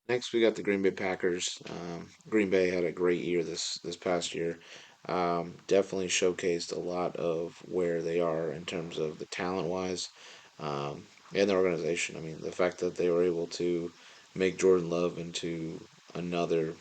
Next, we got the Green Bay Packers. Green Bay had a great year this past year. Definitely showcased a lot of where they are in terms of the talent wise, and the organization. I mean, the fact that they were able to make Jordan Love into another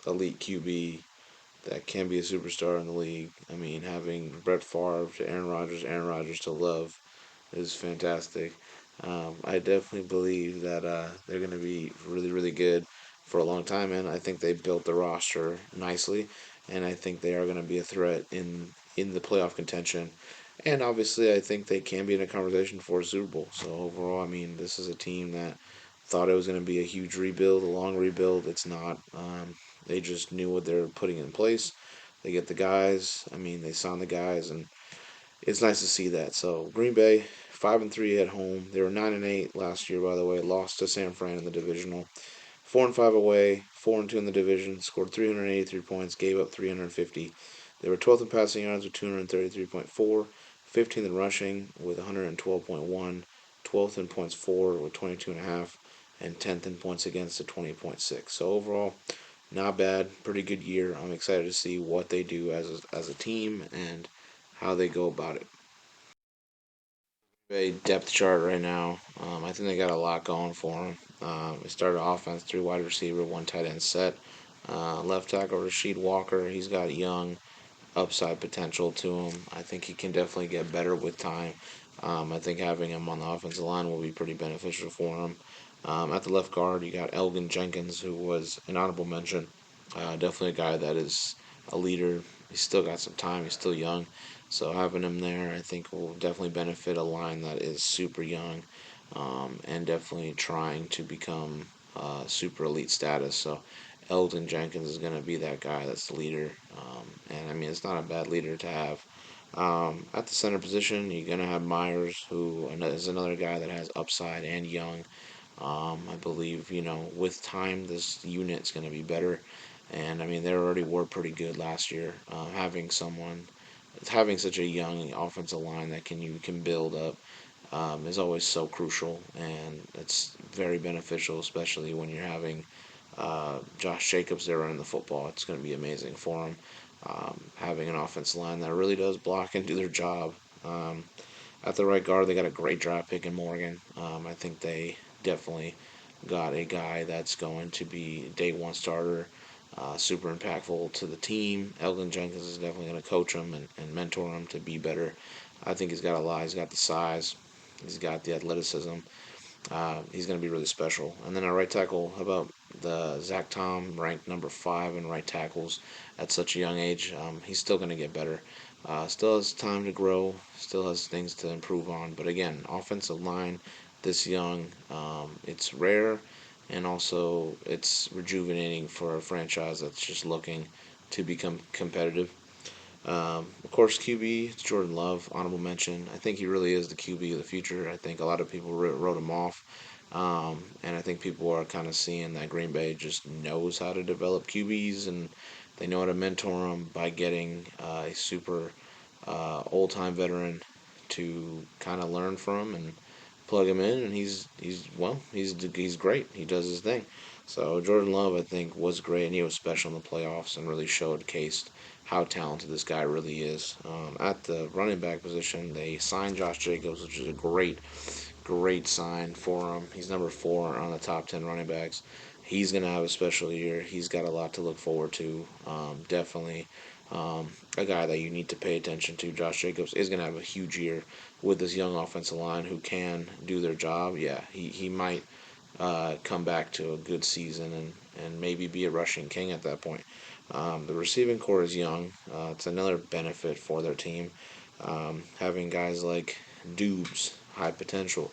elite QB that can be a superstar in the league. I mean, having Brett Favre to Aaron Rodgers to Love is fantastic. I definitely believe that they're going to be really, really good for a long time, and I think they built the roster nicely, and I think they are going to be a threat in the playoff contention. And obviously, I think they can be in a conversation for a Super Bowl. So overall, I mean, this is a team that thought it was going to be a huge rebuild, a long rebuild. It's not. They just knew what they were putting in place. They get the guys. I mean, they signed the guys, and it's nice to see that. So Green Bay 5-3 at home. They were 9-8 last year, by the way. Lost to San Fran in the divisional. 4-5 away. 4-2 in the division. Scored 383 points. Gave up 350. They were 12th in passing yards with 233.4. 15th in rushing with 112.1. 12th in points for with 22.5, and 10th in points against at 20.6. So overall, not bad. Pretty good year. I'm excited to see what they do as a team and how they go about it. A depth chart right now. I think they got a lot going for them. They started offense, three wide receiver, one tight end set. Left tackle Rasheed Walker. He's got young upside potential to him. I think he can definitely get better with time. I think having him on the offensive line will be pretty beneficial for him. At the left guard, you got Elgin Jenkins, who was an honorable mention. Definitely a guy that is a leader. He's still got some time. He's still young. So having him there, I think, will definitely benefit a line that is super young, and definitely trying to become super elite status. So Elgin Jenkins is going to be that guy that's the leader. And I mean, it's not a bad leader to have. At the center position, you're going to have Myers, who is another guy that has upside and young. I believe, with time, this unit's going to be better. And I mean, they already were pretty good last year. Having such a young offensive line that you can build up is always so crucial, and it's very beneficial, especially when you're having Josh Jacobs there running the football. It's going to be amazing for him. Having an offensive line that really does block and do their job. Um, at the right guard, they got a great draft pick in Morgan. I think they definitely got a guy that's going to be day one starter, super impactful to the team. Elgin Jenkins is definitely going to coach him and mentor him to be better. I think he's got a lot. He's got the size, he's got the athleticism. He's going to be really special. And then at right tackle, how about the Zach Tom, ranked number 5 in right tackles at such a young age? He's still going to get better. Still has time to grow. Still has things to improve on. But again, offensive line this young, it's rare, and also it's rejuvenating for a franchise that's just looking to become competitive. Of course, QB, it's Jordan Love, honorable mention. I think he really is the QB of the future. I think a lot of people wrote him off. And I think people are kind of seeing that Green Bay just knows how to develop QBs, and they know how to mentor them by getting a super old time veteran to kind of learn from and plug him in. And he's great. He does his thing. So Jordan Love, I think, was great, and he was special in the playoffs and really showcased how talented this guy really is. At the running back position, they signed Josh Jacobs, which is a great sign for him. He's number 4 on the top 10 running backs. He's going to have a special year. He's got a lot to look forward to. Definitely a guy that you need to pay attention to. Josh Jacobs is going to have a huge year with this young offensive line who can do their job. Yeah, he might come back to a good season and maybe be a rushing king at that point. The receiving core is young. It's another benefit for their team. Having guys like Dubes, high potential,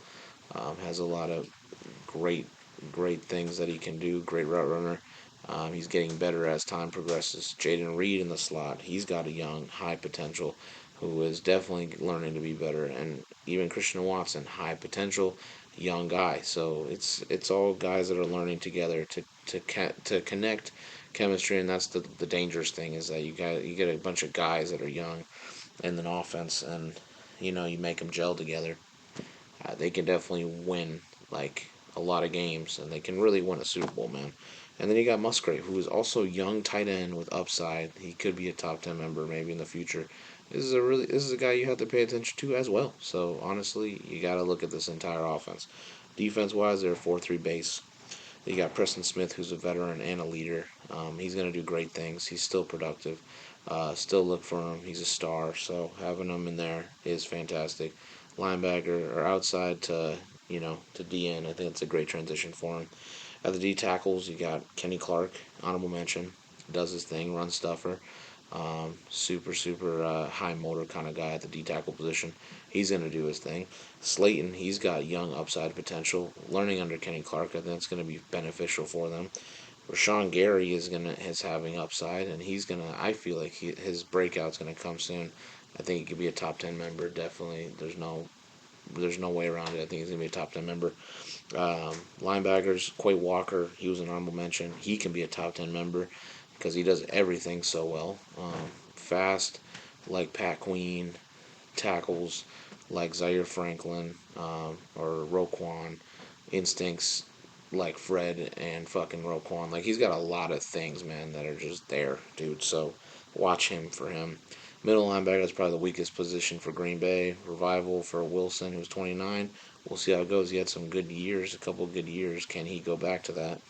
has a lot of great, great things that he can do. Great route runner. He's getting better as time progresses. Jaden Reed in the slot. He's got a young, high potential who is definitely learning to be better. And even Christian Watson, high potential, young guy. So it's all guys that are learning together to connect chemistry, and that's the dangerous thing is that you get a bunch of guys that are young in an offense, and you make them gel together. They can definitely win like a lot of games, and they can really win a Super Bowl, man. And then you got Musgrave, who is also young tight end with upside. He could be a top 10 member maybe in the future. This is a guy you have to pay attention to as well. So honestly, you got to look at this entire offense. Defense wise, they're a 4-3 base. You got Preston Smith, who's a veteran and a leader. He's going to do great things. He's still productive. Still look for him. He's a star. So having him in there is fantastic. Linebacker or outside to to DN. I think it's a great transition for him. At the D tackles, you got Kenny Clark, honorable mention, does his thing, run stuffer. Super high motor kind of guy at the D tackle position. He's going to do his thing. Slayton, he's got young upside potential. Learning under Kenny Clark, I think it's going to be beneficial for them. Rashawn Gary is having upside, and he's gonna. I feel like his breakout's gonna come soon. I think he could be a top 10 member. Definitely, there's no way around it. I think he's gonna be a top 10 member. Linebackers, Quay Walker, he was an honorable mention. He can be a top 10 member because he does everything so well. Fast, like Pat Queen, tackles like Zaire Franklin or Roquan, instincts like Fred and fucking Roquan. Like he's got a lot of things, man, that are just there, dude. So watch him for him. Middle linebacker is probably the weakest position for Green Bay. Revival for Wilson, who's 29. We'll see how it goes. He had some good years, a couple of good years. Can he go back to that?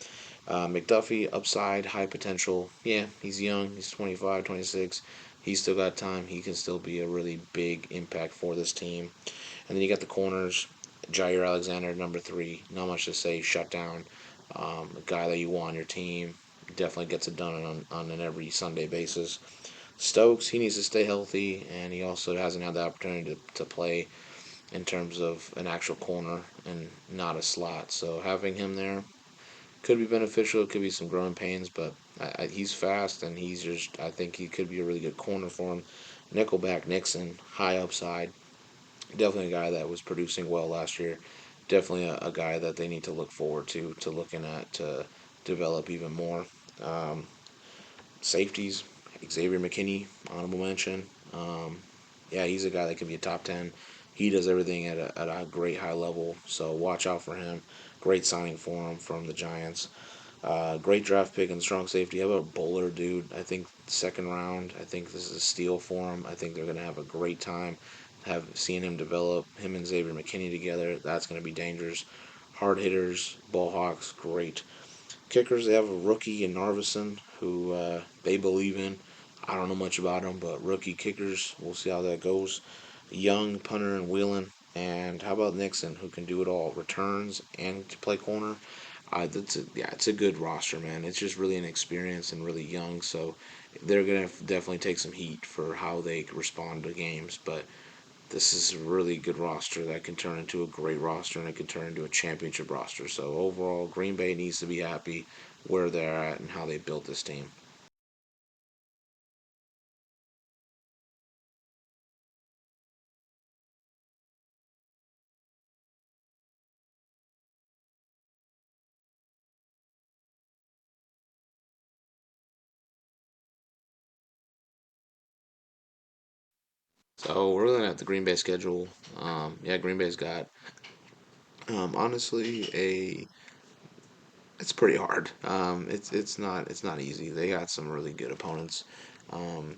McDuffie, upside, high potential. Yeah, he's young. He's 25, 26. He's still got time. He can still be a really big impact for this team. And then you got the corners. Jair Alexander, number 3. Not much to say. Shut down. A guy that you want on your team. Definitely gets it done on an every Sunday basis. Stokes, he needs to stay healthy, and he also hasn't had the opportunity to play in terms of an actual corner and not a slot. So having him there could be beneficial. It could be some growing pains, but he's fast and he's just. I think he could be a really good corner for him. Nickelback Nixon, high upside, definitely a guy that was producing well last year. Definitely a guy that they need to look forward to looking at to develop even more. Um, Safeties, Xavier McKinney, honorable mention. Yeah, he's a guy that can be a top 10. He does everything at a great high level, so watch out for him. Great signing for him from the Giants. Great draft pick and strong safety. How about Bowler, dude? I think second round. I think this is a steal for him. I think they're gonna have a great time. Have seeing him develop him and Xavier McKinney together. That's gonna be dangerous. Hard hitters, ball hawks, great. Kickers, they have a rookie in Narvison who they believe in. I don't know much about him, but rookie kickers, we'll see how that goes. Young punter and Whelan. And how about Nixon, who can do it all? Returns and to play corner. It's a good roster, man. It's just really inexperienced and really young, so they're gonna definitely take some heat for how they respond to games. But this is a really good roster that can turn into a great roster and it can turn into a championship roster. So overall, Green Bay needs to be happy where they're at and how they built this team. So we're looking at the Green Bay schedule. Yeah, Green Bay's got honestly a it's pretty hard. It's not easy. They got some really good opponents. Um,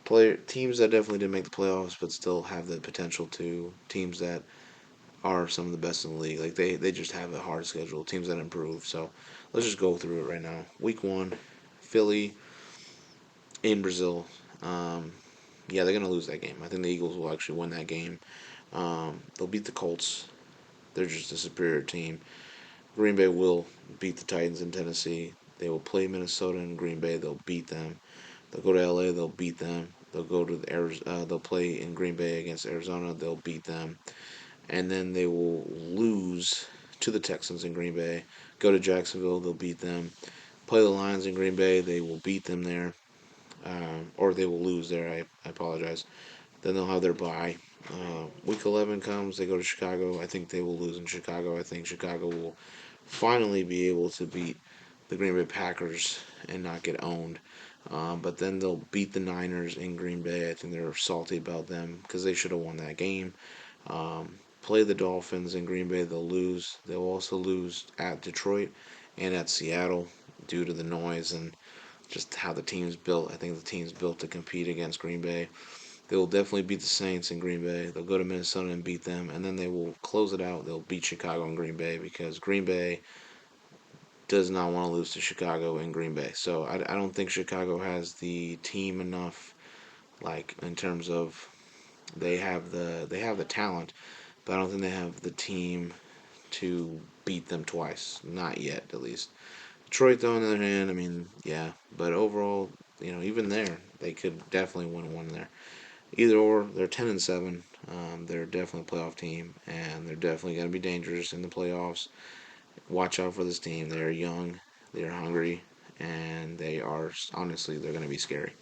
Player teams that definitely didn't make the playoffs, but still have the potential to. Teams that are some of the best in the league. Like they just have a hard schedule. Teams that improve. So let's just go through it right now. Week 1, Philly in Brazil. Um, yeah, they're gonna lose that game. I think the Eagles will actually win that game. They'll beat the Colts. They're just a superior team. Green Bay will beat the Titans in Tennessee. They will play Minnesota and Green Bay. They'll beat them. They'll go to LA. They'll beat them. They'll go to they'll play in Green Bay against Arizona. They'll beat them, and then they will lose to the Texans in Green Bay. Go to Jacksonville. They'll beat them. Play the Lions in Green Bay. They will beat them there, or they will lose there. I apologize. Then they'll have their bye. Week 11 comes. They go to Chicago. I think they will lose in Chicago. I think Chicago will finally be able to beat the Green Bay Packers and not get owned. But then they'll beat the Niners in Green Bay. I think they're salty about them because they should have won that game. play the Dolphins in Green Bay, they'll lose. They'll also lose at Detroit and at Seattle due to the noise and just how the team's built. I think the team's built to compete against Green Bay. They will definitely beat the Saints in Green Bay. They'll go to Minnesota and beat them, and then they will close it out. They'll beat Chicago and Green Bay because Green Bay does not want to lose to Chicago and Green Bay. So I don't think Chicago has the team enough, like in terms of they have the talent, but I don't think they have the team to beat them twice. Not yet, at least. Detroit, though, on the other hand, I mean, yeah, but overall, even there, they could definitely win one there. Either or, they're 10-7. They're definitely a playoff team, and they're definitely going to be dangerous in the playoffs. Watch out for this team. They're young, they're hungry, and they are honestly they're going to be scary.